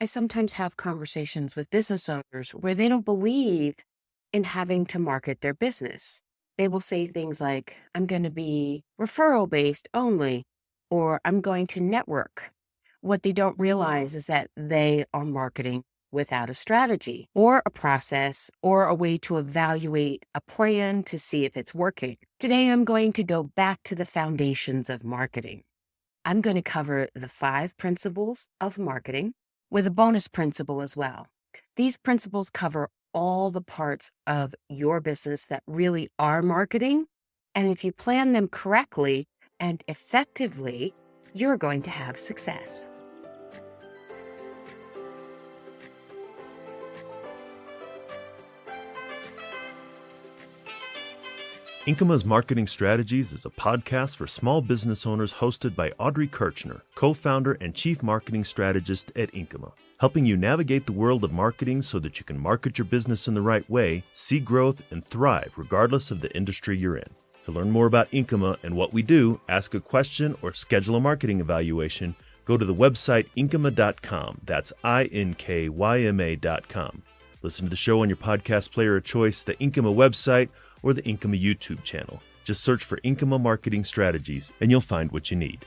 I sometimes have conversations with business owners where they don't believe in having to market their business. They will say things like, I'm going to be referral based only, or I'm going to network. What they don't realize is that they are marketing without a strategy or a process or a way to evaluate a plan to see if it's working. Today, I'm going to go back to the foundations of marketing. I'm going to cover the 5 principles of marketing with a bonus principle as well. These principles cover all the parts of your business that really are marketing. And if you plan them correctly and effectively, you're going to have success. Inkyma's Marketing Strategies is a podcast for small business owners hosted by Audrey Kirchner, co-founder and chief marketing strategist at Inkyma, helping you navigate the world of marketing so that you can market your business in the right way, see growth, and thrive regardless of the industry you're in. To learn more about Inkyma and what we do, ask a question, or schedule a marketing evaluation, go to the website inkyma.com. That's INKYMA.com. Listen to the show on your podcast player of choice, the Inkyma website, or the Inkyma YouTube channel. Just search for Inkyma Marketing Strategies and you'll find what you need.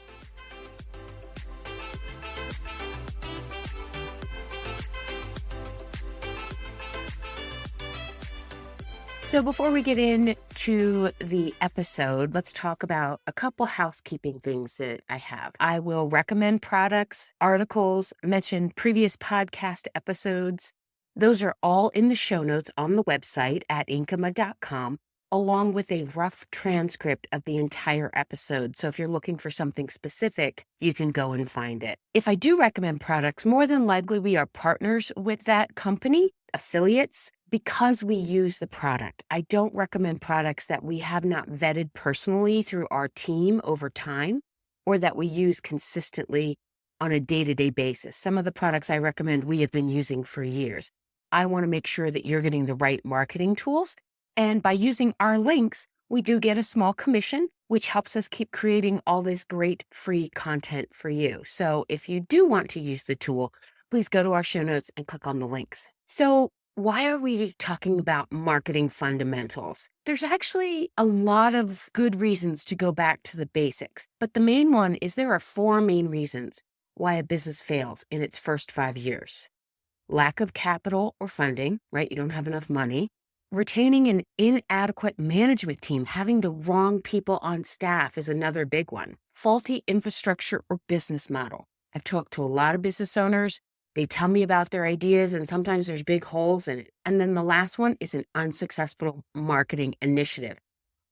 So before we get into the episode, let's talk about a couple housekeeping things that I have. I will recommend products, articles, mention previous podcast episodes. Those are all in the show notes on the website at inkyma.com, along with a rough transcript of the entire episode. So if you're looking for something specific, you can go and find it. If I do recommend products, more than likely we are partners with that company, affiliates, because we use the product. I don't recommend products that we have not vetted personally through our team over time, or that we use consistently on a day-to-day basis. Some of the products I recommend we have been using for years. I want to make sure that you're getting the right marketing tools. And by using our links, we do get a small commission, which helps us keep creating all this great free content for you. So if you do want to use the tool, please go to our show notes and click on the links. So why are we talking about marketing fundamentals? There's actually a lot of good reasons to go back to the basics, but the main one is there are 4 main reasons why a business fails in its first 5 years. Lack of capital or funding, right? You don't have enough money. Retaining an inadequate management team, having the wrong people on staff is another big one. Faulty infrastructure or business model. I've talked to a lot of business owners. They tell me about their ideas and sometimes there's big holes in it. And then the last one is an unsuccessful marketing initiative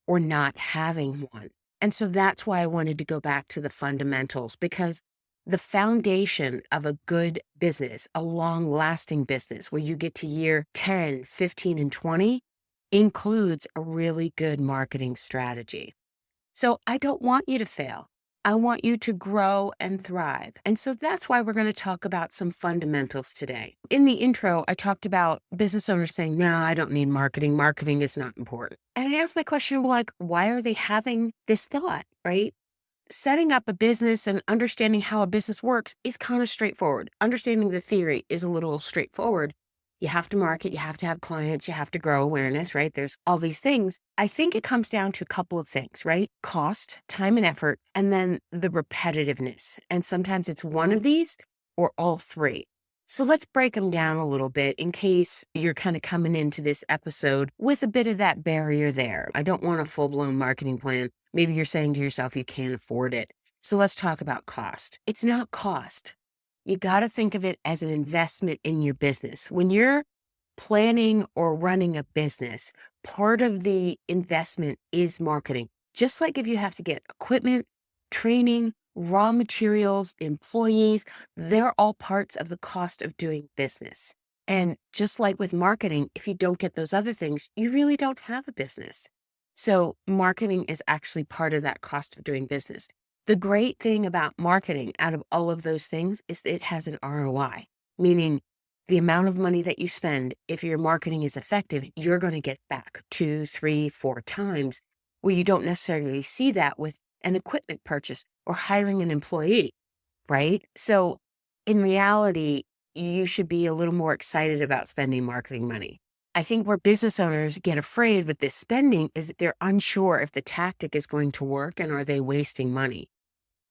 or not having one. And so that's why I wanted to go back to the fundamentals, because the foundation of a good business, a long-lasting business where you get to year 10, 15, and 20 includes a really good marketing strategy. So I don't want you to fail. I want you to grow and thrive. And so that's why we're going to talk about some fundamentals today. In the intro, I talked about business owners saying, no, I don't need marketing. Marketing is not important. And I asked my question, well, like, why are they having this thought, right? Setting up a business and understanding how a business works is kind of straightforward. Understanding the theory is a little straightforward. You have to market, you have to have clients, you have to grow awareness, right? There's all these things. I think it comes down to a couple of things, right? Cost, time and effort, and then the repetitiveness. And sometimes it's one of these or all 3. So let's break them down a little bit in case you're kind of coming into this episode with a bit of that barrier there. I don't want a full-blown marketing plan. Maybe you're saying to yourself, you can't afford it. So let's talk about cost. It's not cost. You got to think of it as an investment in your business. When you're planning or running a business, part of the investment is marketing. Just like if you have to get equipment, training, raw materials, employees, they're all parts of the cost of doing business. And just like with marketing, if you don't get those other things, you really don't have a business. So marketing is actually part of that cost of doing business. The great thing about marketing out of all of those things is that it has an ROI, meaning the amount of money that you spend, if your marketing is effective, you're going to get back 2, 3, 4 times, where you don't necessarily see that with an equipment purchase or hiring an employee, right? So in reality, you should be a little more excited about spending marketing money. I think where business owners get afraid with this spending is that they're unsure if the tactic is going to work and are they wasting money.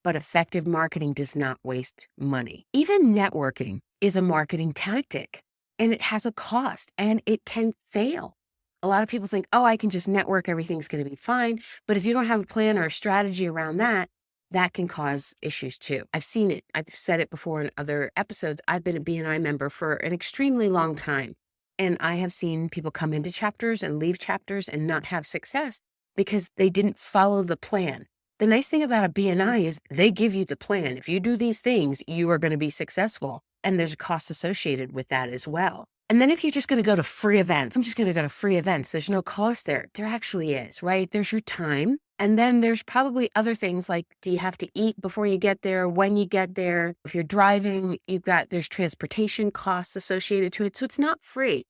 But effective marketing does not waste money. Even networking is a marketing tactic, and it has a cost and it can fail. A lot of people think, oh, I can just network, everything's going to be fine. But if you don't have a plan or a strategy around that, that can cause issues too. I've seen it. I've said it before in other episodes. I've been a BNI member for an extremely long time. And I have seen people come into chapters and leave chapters and not have success because they didn't follow the plan. The nice thing about a BNI is they give you the plan. If you do these things, you are going to be successful. And there's a cost associated with that as well. And then if you're just going to go to free events, I'm just going to go to free events. There's no cost there. There actually is, right? There's your time. And then there's probably other things like, do you have to eat before you get there? When you get there? If you're driving, there's transportation costs associated to it. So it's not free.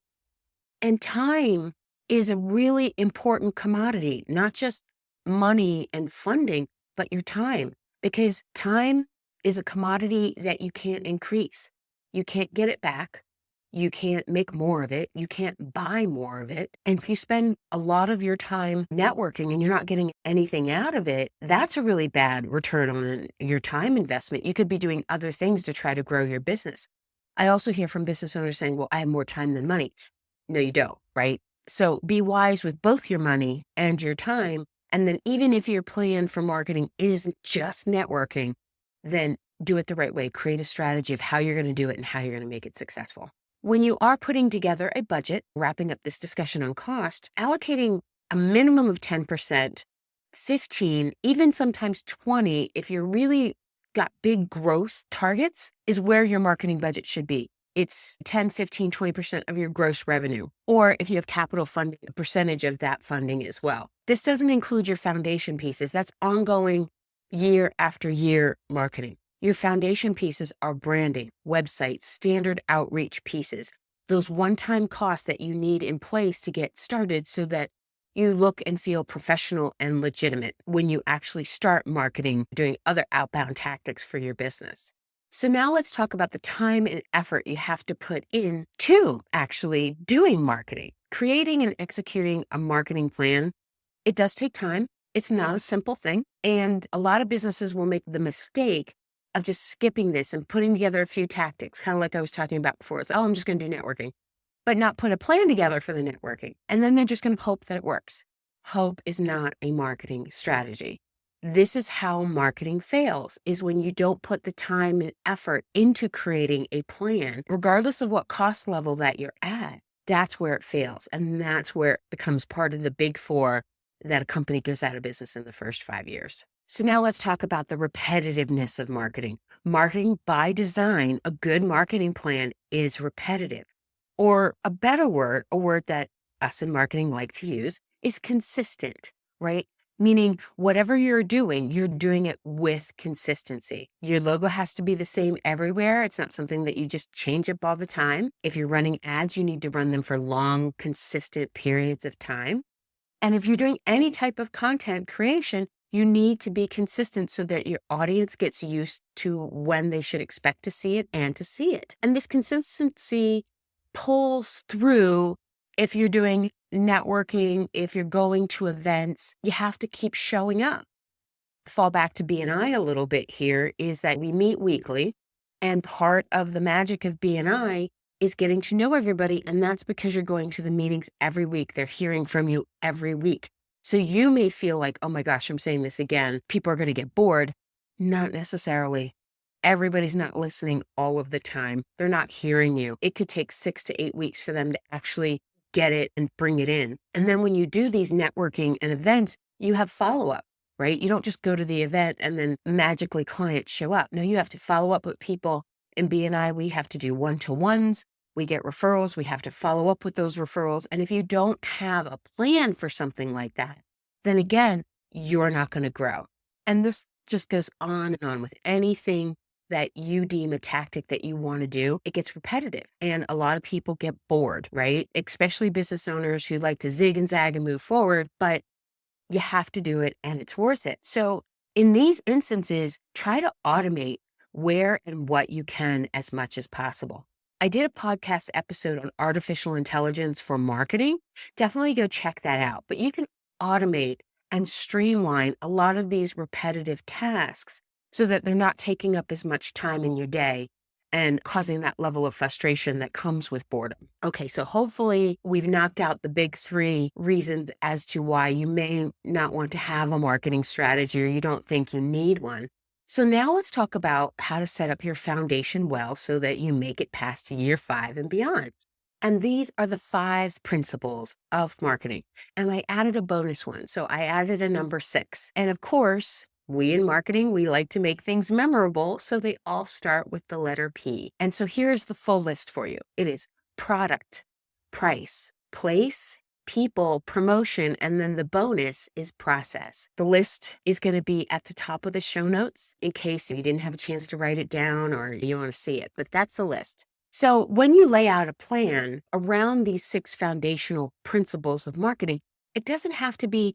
And time is a really important commodity, not just money and funding, but your time, because time is a commodity that you can't increase. You can't get it back. You can't make more of it. You can't buy more of it. And if you spend a lot of your time networking and you're not getting anything out of it, that's a really bad return on your time investment. You could be doing other things to try to grow your business. I also hear from business owners saying, well, I have more time than money. No, you don't, right? So be wise with both your money and your time. And then even if your plan for marketing isn't just networking, then do it the right way. Create a strategy of how you're going to do it and how you're going to make it successful. When you are putting together a budget, wrapping up this discussion on cost, allocating a minimum of 10%, 15, even sometimes 20, if you're really got big growth targets, is where your marketing budget should be. It's 10, 15, 20% of your gross revenue. Or if you have capital funding, a percentage of that funding as well. This doesn't include your foundation pieces. That's ongoing year after year marketing. Your foundation pieces are branding, websites, standard outreach pieces, those one-time costs that you need in place to get started so that you look and feel professional and legitimate when you actually start marketing, doing other outbound tactics for your business. So now let's talk about the time and effort you have to put in to actually doing marketing. Creating and executing a marketing plan, it does take time. It's not a simple thing. And a lot of businesses will make the mistake of just skipping this and putting together a few tactics, kind of like I was talking about before. It's, oh, I'm just going to do networking, but not put a plan together for the networking. And then they're just going to hope that it works. Hope is not a marketing strategy. This is how marketing fails, is when you don't put the time and effort into creating a plan, regardless of what cost level that you're at. That's where it fails. And that's where it becomes part of the big four that a company goes out of business in the first 5 years. So now let's talk about the repetitiveness of marketing. Marketing by design, a good marketing plan is repetitive. Or a better word, a word that us in marketing like to use, is consistent, right? Meaning whatever you're doing it with consistency. Your logo has to be the same everywhere. It's not something that you just change up all the time. If you're running ads, you need to run them for long, consistent periods of time. And if you're doing any type of content creation, you need to be consistent so that your audience gets used to when they should expect to see it and to see it. And this consistency pulls through if you're doing networking, if you're going to events, you have to keep showing up. Fall back to BNI a little bit here is that we meet weekly, and part of the magic of BNI is getting to know everybody. And that's because you're going to the meetings every week. They're hearing from you every week. So you may feel like, oh my gosh, I'm saying this again. People are going to get bored. Not necessarily. Everybody's not listening all of the time. They're not hearing you. It could take 6 to 8 weeks for them to actually get it and bring it in. And then when you do these networking and events, you have follow-up, right? You don't just go to the event and then magically clients show up. No, you have to follow up with people. In BNI, we have to do one-to-ones. We get referrals. We have to follow up with those referrals. And if you don't have a plan for something like that, then again, you're not going to grow. And this just goes on and on with anything that you deem a tactic that you want to do. It gets repetitive. And a lot of people get bored, right? Especially business owners who like to zig and zag and move forward, but you have to do it and it's worth it. So in these instances, try to automate where and what you can as much as possible. I did a podcast episode on artificial intelligence for marketing. Definitely go check that out. But you can automate and streamline a lot of these repetitive tasks so that they're not taking up as much time in your day and causing that level of frustration that comes with boredom. Okay, so hopefully we've knocked out the big three reasons as to why you may not want to have a marketing strategy or you don't think you need one. So now let's talk about how to set up your foundation well so that you make it past year 5 and beyond. And these are the 5 principles of marketing. And I added a bonus one. So I added a number 6. And of course, we in marketing, we like to make things memorable. So they all start with the letter P. And so here's the full list for you. It is product, price, place, people, promotion, and then the bonus is process. The list is going to be at the top of the show notes in case you didn't have a chance to write it down or you want to see it, but that's the list. So when you lay out a plan around these 6 foundational principles of marketing, it doesn't have to be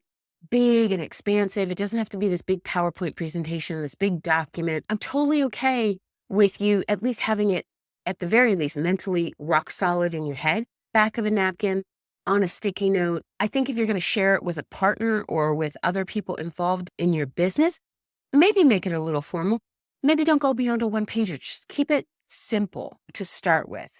big and expansive. It doesn't have to be this big PowerPoint presentation, this big document. I'm totally okay with you at least having it, at the very least, mentally rock solid in your head, back of a napkin, on a sticky note. I think if you're going to share it with a partner or with other people involved in your business, maybe make it a little formal. Maybe don't go beyond a one-pager. Just keep it simple to start with.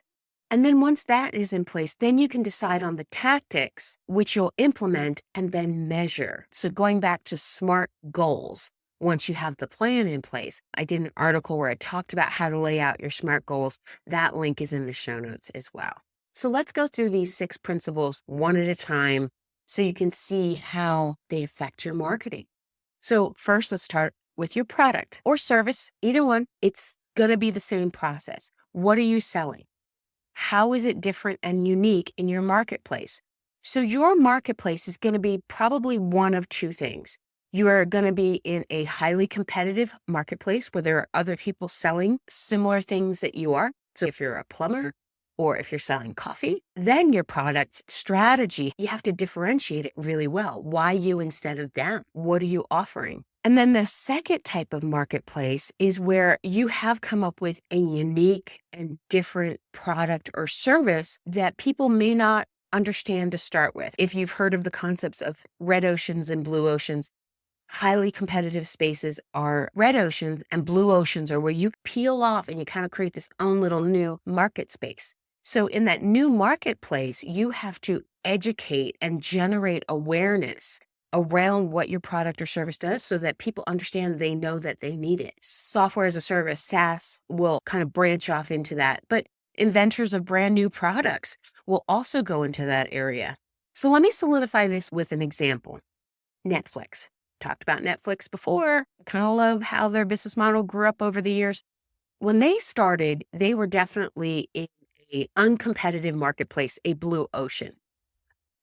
And then once that is in place, then you can decide on the tactics which you'll implement and then measure. So going back to SMART goals, once you have the plan in place, I did an article where I talked about how to lay out your SMART goals. That link is in the show notes as well. So let's go through these 6 principles one at a time so you can see how they affect your marketing. So first, let's start with your product or service, either one. It's going to be the same process. What are you selling? How is it different and unique in your marketplace? So your marketplace is going to be probably one of 2 things. You are going to be in a highly competitive marketplace where there are other people selling similar things that you are. So if you're a plumber, or if you're selling coffee, then your product strategy, you have to differentiate it really well. Why you instead of them? What are you offering? And then the second type of marketplace is where you have come up with a unique and different product or service that people may not understand to start with. If you've heard of the concepts of red oceans and blue oceans, highly competitive spaces are red oceans and blue oceans are where you peel off and you kind of create this own little new market space. So in that new marketplace, you have to educate and generate awareness around what your product or service does so that people understand they know that they need it. Software as a service, SaaS, will kind of branch off into that. But inventors of brand new products will also go into that area. So let me solidify this with an example. Netflix. Talked about Netflix before. Kind of love how their business model grew up over the years. When they started, they were definitely in an uncompetitive marketplace, a blue ocean.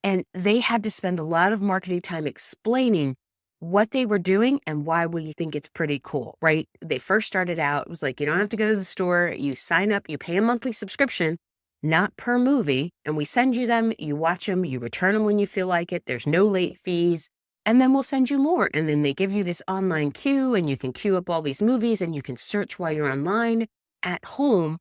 And they had to spend a lot of marketing time explaining what they were doing and why we think it's pretty cool, right? They first started out, it was like, you don't have to go to the store, you sign up, you pay a monthly subscription, not per movie, and we send you them, you watch them, you return them when you feel like it, there's no late fees, and then we'll send you more. And then they give you this online queue and you can queue up all these movies and you can search while you're online at home.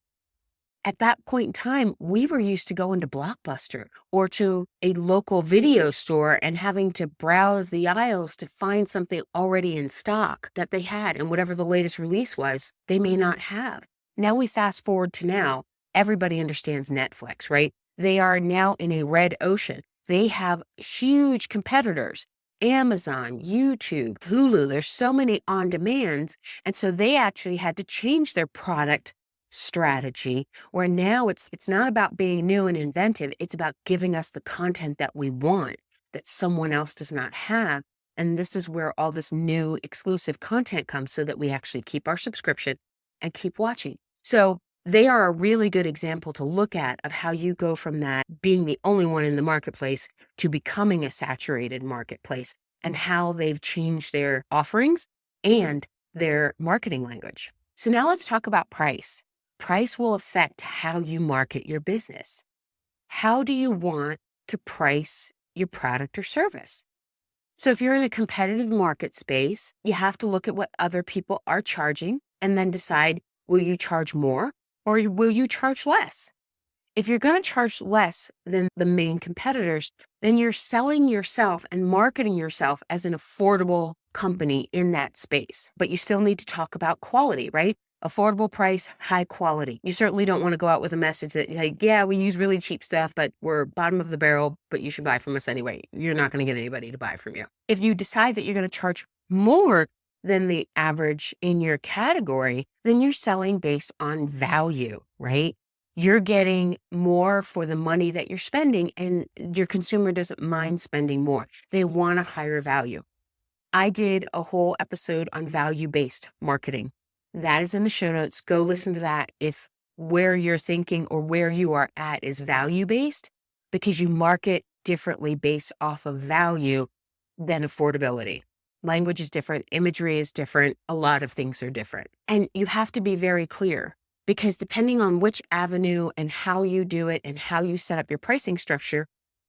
At that point in time, we were used to going to Blockbuster or to a local video store and having to browse the aisles to find something already in stock that they had. And whatever the latest release was, they may not have. Now we fast forward to now, everybody understands Netflix, right? They are now in a red ocean. They have huge competitors, Amazon, YouTube, Hulu. There's so many on demands. And so they actually had to change their product strategy where now it's not about being new and inventive. It's about giving us the content that we want that someone else does not have. And this is where all this new exclusive content comes so that we actually keep our subscription and keep watching. So they are a really good example to look at of how you go from that being the only one in the marketplace to becoming a saturated marketplace and how they've changed their offerings and their marketing language. So now let's talk about price. Price will affect how you market your business. How do you want to price your product or service? So if you're in a competitive market space, you have to look at what other people are charging and then decide, will you charge more Or will you charge less? If you're going to charge less than the main competitors, then you're selling yourself and marketing yourself as an affordable company in that space. But you still need to talk about quality, right? Affordable price, high quality. You certainly don't want to go out with a message that, like, yeah, we use really cheap stuff, but we're bottom of the barrel, but you should buy from us anyway. You're not going to get anybody to buy from you. If you decide that you're going to charge more than the average in your category, then you're selling based on value, right? You're getting more for the money that you're spending, and your consumer doesn't mind spending more. They want a higher value. I did a whole episode on value-based marketing. That is in the show notes. Go listen to that if where you're thinking or where you are at is value-based, because you market differently based off of value than affordability. Language is different. Imagery is different. A lot of things are different. And you have to be very clear, because depending on which avenue and how you do it and how you set up your pricing structure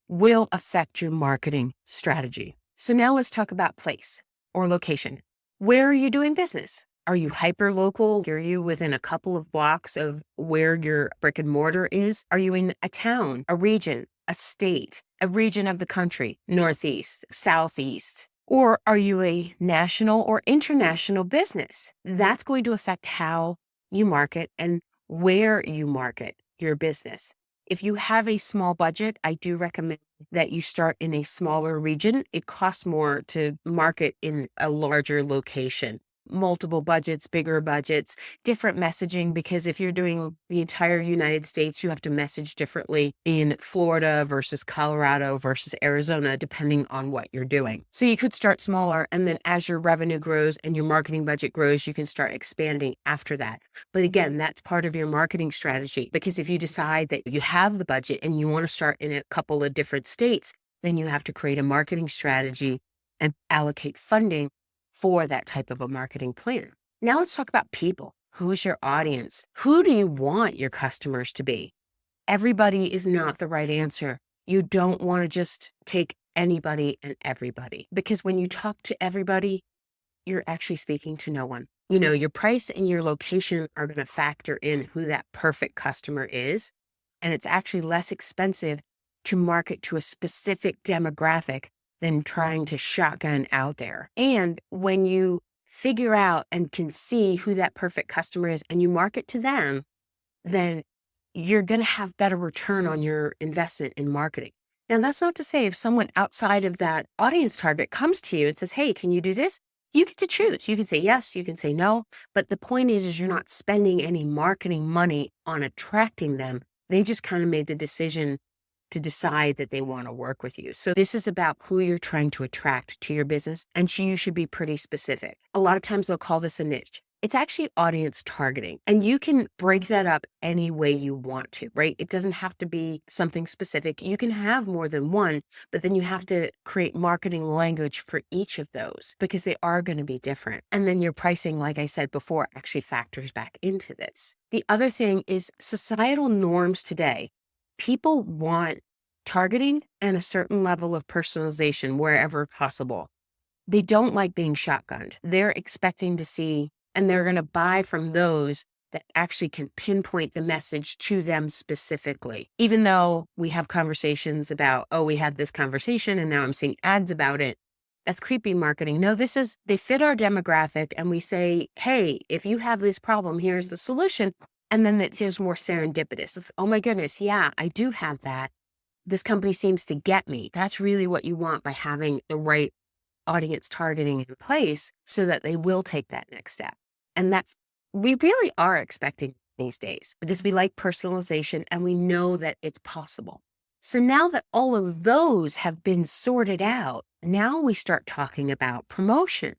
will affect your marketing strategy. So now let's talk about place or location. Where are you doing business? Are you hyper local? Are you within a couple of blocks of where your brick and mortar is? Are you in a town, a region, a state, a region of the country, Northeast, Southeast? Or are you a national or international business? That's going to affect how you market and where you market your business. If you have a small budget, I do recommend that you start in a smaller region. It costs more to market in a larger location. Multiple budgets, bigger budgets, different messaging, because if you're doing the entire United States, you have to message differently in Florida versus Colorado versus Arizona, depending on what you're doing. So you could start smaller, and then as your revenue grows and your marketing budget grows, you can start expanding after that. But again, that's part of your marketing strategy, because if you decide that you have the budget and you want to start in a couple of different states, then you have to create a marketing strategy and allocate funding for that type of a marketing plan. Now let's talk about people. Who is your audience? Who do you want your customers to be? Everybody is not the right answer. You don't want to just take anybody and everybody, because when you talk to everybody, you're actually speaking to no one. You know, your price and your location are going to factor in who that perfect customer is. And it's actually less expensive to market to a specific demographic than trying to shotgun out there. And when you figure out and can see who that perfect customer is and you market to them, then you're going to have better return on your investment in marketing. Now, that's not to say if someone outside of that audience target comes to you and says, hey, can you do this? You get to choose. You can say yes, you can say no. But the point is you're not spending any marketing money on attracting them. They just kind of made the decision to decide that they want to work with you. So this is about who you're trying to attract to your business, and you should be pretty specific. A lot of times they'll call this a niche. It's actually audience targeting, and you can break that up any way you want to, right? It doesn't have to be something specific. You can have more than one, but then you have to create marketing language for each of those, because they are going to be different. And then your pricing, like I said before, actually factors back into this. The other thing is societal norms today. People want targeting and a certain level of personalization wherever possible. They don't like being shotgunned. They're expecting to see, and they're going to buy from those that actually can pinpoint the message to them specifically. Even though we have conversations about, oh, we had this conversation and now I'm seeing ads about it. That's creepy marketing. No, they fit our demographic, and we say, hey, if you have this problem, here's the solution. And then it feels more serendipitous. It's, oh my goodness, yeah, I do have that. This company seems to get me. That's really what you want by having the right audience targeting in place so that they will take that next step. And we really are expecting these days, because we like personalization and we know that it's possible. So now that all of those have been sorted out, now we start talking about promotion,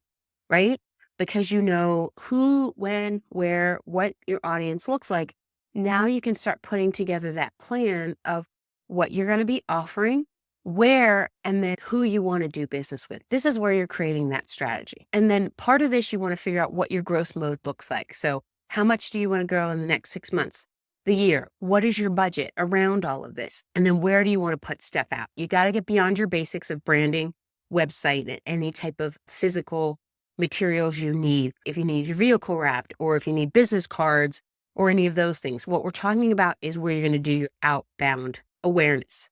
right? Because you know who, when, where, what your audience looks like. Now you can start putting together that plan of what you're going to be offering, where, and then who you want to do business with. This is where you're creating that strategy. And then part of this, you want to figure out what your growth mode looks like. So how much do you want to grow in the next 6 months, the year? What is your budget around all of this? And then where do you want to put stuff out? You got to get beyond your basics of branding, website, and any type of physical materials you need. If you need your vehicle wrapped, or if you need business cards, or any of those things. What we're talking about is where you're going to do your outbound awareness,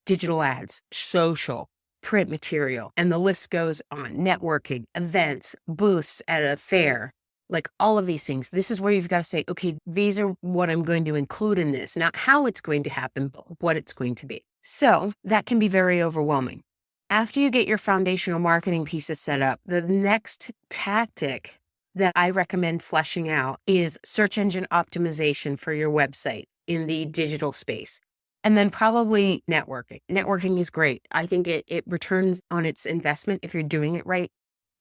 digital ads, social, print material, and the list goes on. Networking, events, booths at a fair, like all of these things. This is where you've got to say, okay, these are what I'm going to include in this, not how it's going to happen, but what it's going to be. So that can be very overwhelming. After you get your foundational marketing pieces set up, the next tactic that I recommend fleshing out is search engine optimization for your website in the digital space. And then probably networking. Networking is great. I think it returns on its investment if you're doing it right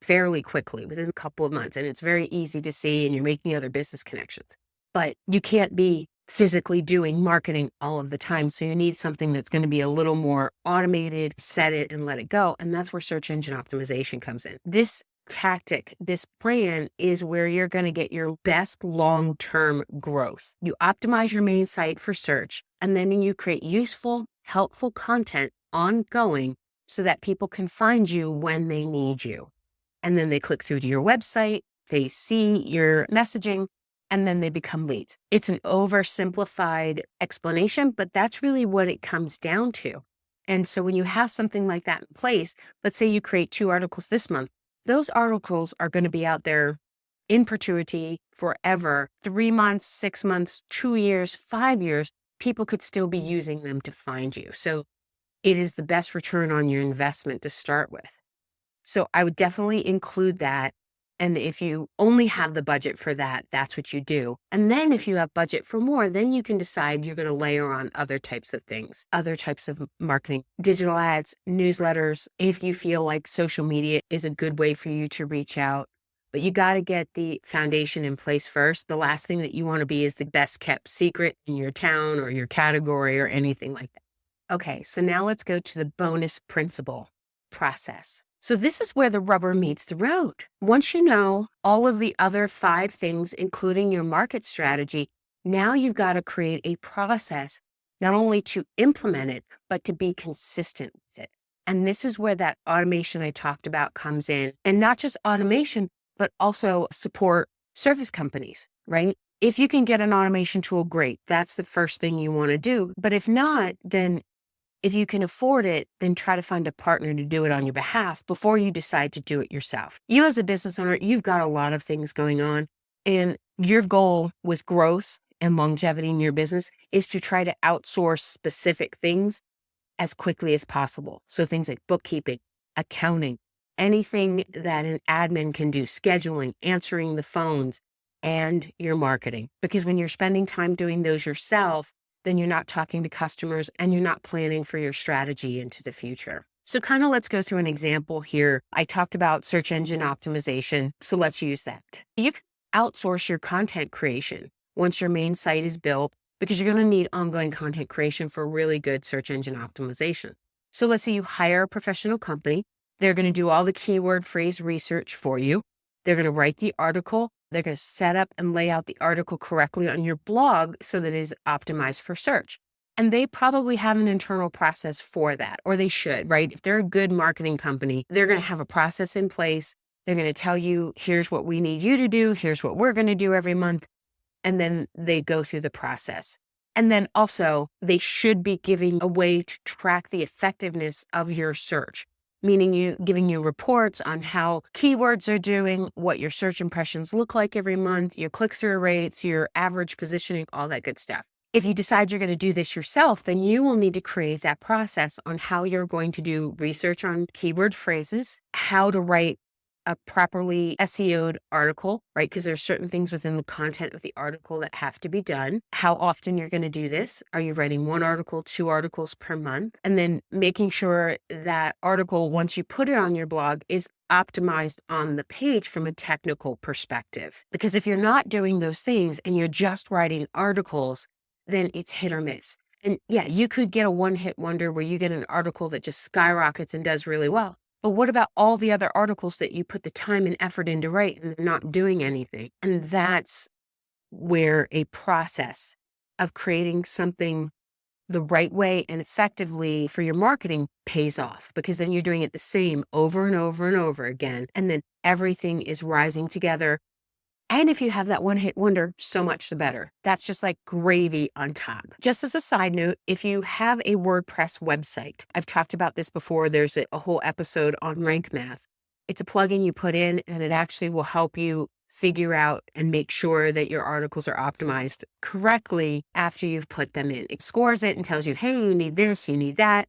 fairly quickly within a couple of months. And it's very easy to see and you're making other business connections. But you can't be physically doing marketing all of the time. So you need something that's going to be a little more automated, set it and let it go. And that's where search engine optimization comes in. This tactic, this plan is where you're going to get your best long-term growth. You optimize your main site for search, and then you create useful, helpful content ongoing so that people can find you when they need you. And then they click through to your website, they see your messaging, and then they become leads. It's an oversimplified explanation, but that's really what it comes down to. And so when you have something like that in place, let's say you create 2 articles this month, those articles are going to be out there in perpetuity forever, 3 months, 6 months, 2 years, 5 years. People could still be using them to find you. So it is the best return on your investment to start with. So I would definitely include that. And if you only have the budget for that, that's what you do. And then if you have budget for more, then you can decide you're going to layer on other types of things, other types of marketing, digital ads, newsletters. If you feel like social media is a good way for you to reach out, but you got to get the foundation in place first. The last thing that you want to be is the best kept secret in your town or your category or anything like that. Okay, so now let's go to the bonus principle process. So this is where the rubber meets the road. Once you know all of the other 5 things, including your market strategy, now you've got to create a process, not only to implement it, but to be consistent with it. And this is where that automation I talked about comes in. And not just automation, but also support service companies, right? If you can get an automation tool, great. That's the first thing you want to do. But if not, then if you can afford it, then try to find a partner to do it on your behalf before you decide to do it yourself. You as a business owner, you've got a lot of things going on, and your goal with growth and longevity in your business is to try to outsource specific things as quickly as possible. So things like bookkeeping, accounting, anything that an admin can do, scheduling, answering the phones, and your marketing. Because when you're spending time doing those yourself, then you're not talking to customers and you're not planning for your strategy into the future. So kind of let's go through an example here. I talked about search engine optimization, so let's use that. You can outsource your content creation once your main site is built, because you're going to need ongoing content creation for really good search engine optimization. So let's say you hire a professional company. They're going to do all the keyword phrase research for you. They're going to write the article. They're going to set up and lay out the article correctly on your blog so that it is optimized for search. And they probably have an internal process for that, or they should, right? If they're a good marketing company, they're going to have a process in place. They're going to tell you, here's what we need you to do. Here's what we're going to do every month. And then they go through the process. And then also they should be giving a way to track the effectiveness of your search, meaning giving you reports on how keywords are doing, what your search impressions look like every month, your click-through rates, your average positioning, all that good stuff. If you decide you're going to do this yourself, then you will need to create that process on how you're going to do research on keyword phrases, how to write a properly SEO'd article, right? Because there's certain things within the content of the article that have to be done. How often you're going to do this? Are you writing 1 article, 2 articles per month? And then making sure that article, once you put it on your blog, is optimized on the page from a technical perspective. Because if you're not doing those things and you're just writing articles, then it's hit or miss. And yeah, you could get a one-hit wonder where you get an article that just skyrockets and does really well. But what about all the other articles that you put the time and effort into write and they're not doing anything? And that's where a process of creating something the right way and effectively for your marketing pays off, because then you're doing it the same over and over and over again. And then everything is rising together And if you have that one-hit wonder, so much the better. That's just like gravy on top. Just as a side note, if you have a WordPress website, I've talked about this before, there's a whole episode on Rank Math. It's a plugin you put in, and it actually will help you figure out and make sure that your articles are optimized correctly after you've put them in. It scores it and tells you, hey, you need this, you need that.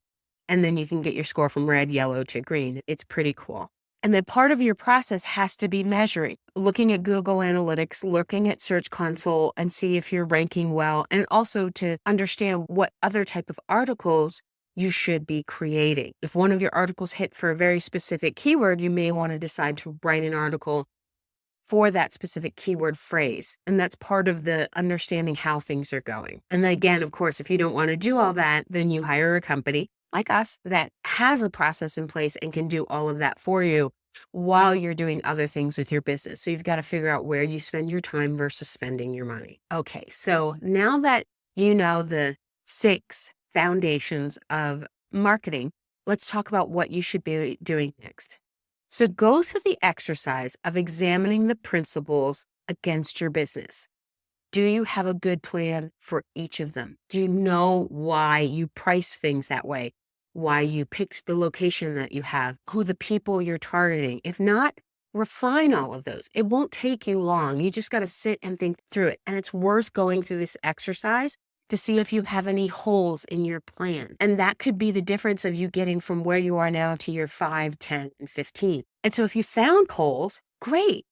And then you can get your score from red, yellow to green. It's pretty cool. And then part of your process has to be measuring, looking at Google Analytics, looking at Search Console and see if you're ranking well, and also to understand what other type of articles you should be creating. If one of your articles hit for a very specific keyword, you may want to decide to write an article for that specific keyword phrase. And that's part of the understanding how things are going. And then again, of course, if you don't want to do all that, then you hire a company like us that has a process in place and can do all of that for you while you're doing other things with your business. So you've got to figure out where you spend your time versus spending your money. Okay, so now that you know the 6 foundations of marketing, let's talk about what you should be doing next. So go through the exercise of examining the principles against your business. Do you have a good plan for each of them? Do you know why you price things that way? Why you picked the location that you have, who the people you're targeting? If not, refine all of those. It won't take you long. You just got to sit and think through it. And it's worth going through this exercise to see if you have any holes in your plan. And that could be the difference of you getting from where you are now to your 5, 10, and 15. And so if you found holes, great.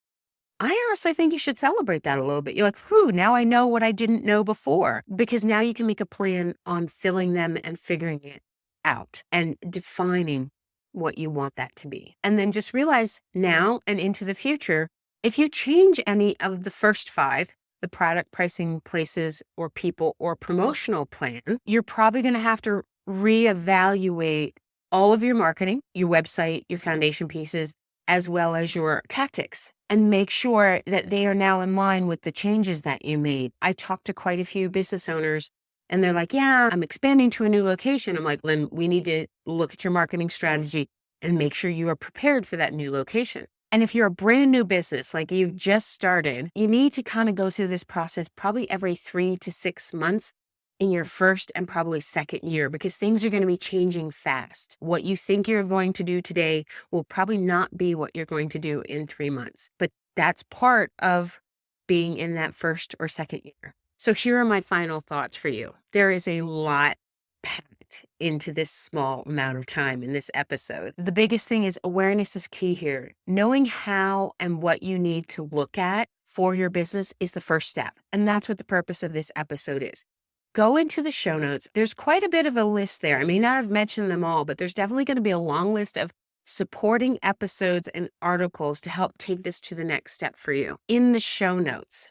I honestly think you should celebrate that a little bit. You're like, whew, now I know what I didn't know before, because now you can make a plan on filling them and figuring it out and defining what you want that to be. And then just realize now and into the future, if you change any of the first 5, the product, pricing, places, or people, or promotional plan, you're probably going to have to reevaluate all of your marketing, your website, your foundation pieces, as well as your tactics, and make sure that they are now in line with the changes that you made. I talked to quite a few business owners and they're like, yeah, I'm expanding to a new location. I'm like, then we need to look at your marketing strategy and make sure you are prepared for that new location. And if you're a brand new business, like you've just started, you need to kind of go through this process probably every 3 to 6 months in your first and probably second year, because things are going to be changing fast. What you think you're going to do today will probably not be what you're going to do in 3 months. But that's part of being in that first or second year. So here are my final thoughts for you. There is a lot packed into this small amount of time in this episode. The biggest thing is awareness is key here. Knowing how and what you need to look at for your business is the first step. And that's what the purpose of this episode is. Go into the show notes. There's quite a bit of a list there. I may not have mentioned them all, but there's definitely going to be a long list of supporting episodes and articles to help take this to the next step for you in the show notes.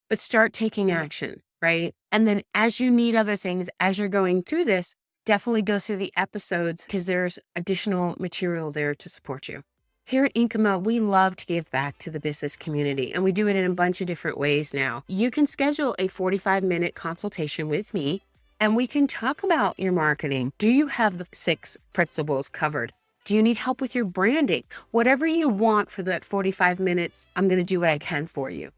But start taking action, right? And then as you need other things, as you're going through this, definitely go through the episodes because there's additional material there to support you. Here at Inkyma, we love to give back to the business community, and we do it in a bunch of different ways now. You can schedule a 45-minute consultation with me, and we can talk about your marketing. Do you have the 6 principles covered? Do you need help with your branding? Whatever you want for that 45 minutes, I'm going to do what I can for you.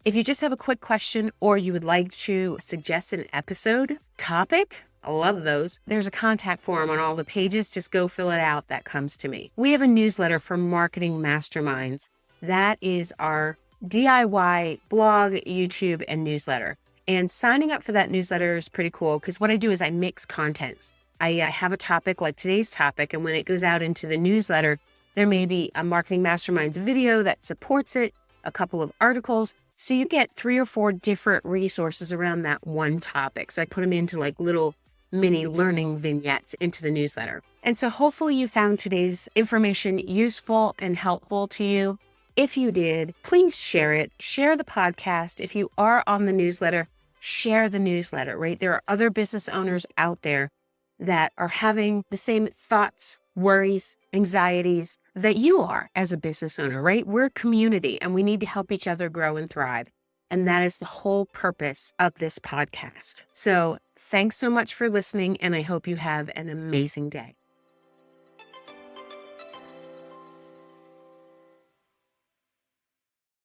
If you just have a quick question or you would like to suggest an episode topic, I love those. There's a contact form on all the pages. Just go fill it out. That comes to me. We have a newsletter for marketing masterminds. That is our DIY blog, YouTube, and newsletter. And signing up for that newsletter is pretty cool because what I do is I mix content. I have a topic like today's topic, and when it goes out into the newsletter, there may be a marketing masterminds video that supports it, a couple of articles. So you get 3 or 4 different resources around that one topic. So I put them into like little mini learning vignettes into the newsletter. And so hopefully you found today's information useful and helpful to you. If you did, please share it. Share the podcast. If you are on the newsletter, share the newsletter, right? There are other business owners out there that are having the same thoughts, worries, anxieties that you are as a business owner, right? We're a community and we need to help each other grow and thrive. And that is the whole purpose of this podcast. So thanks so much for listening, and I hope you have an amazing day.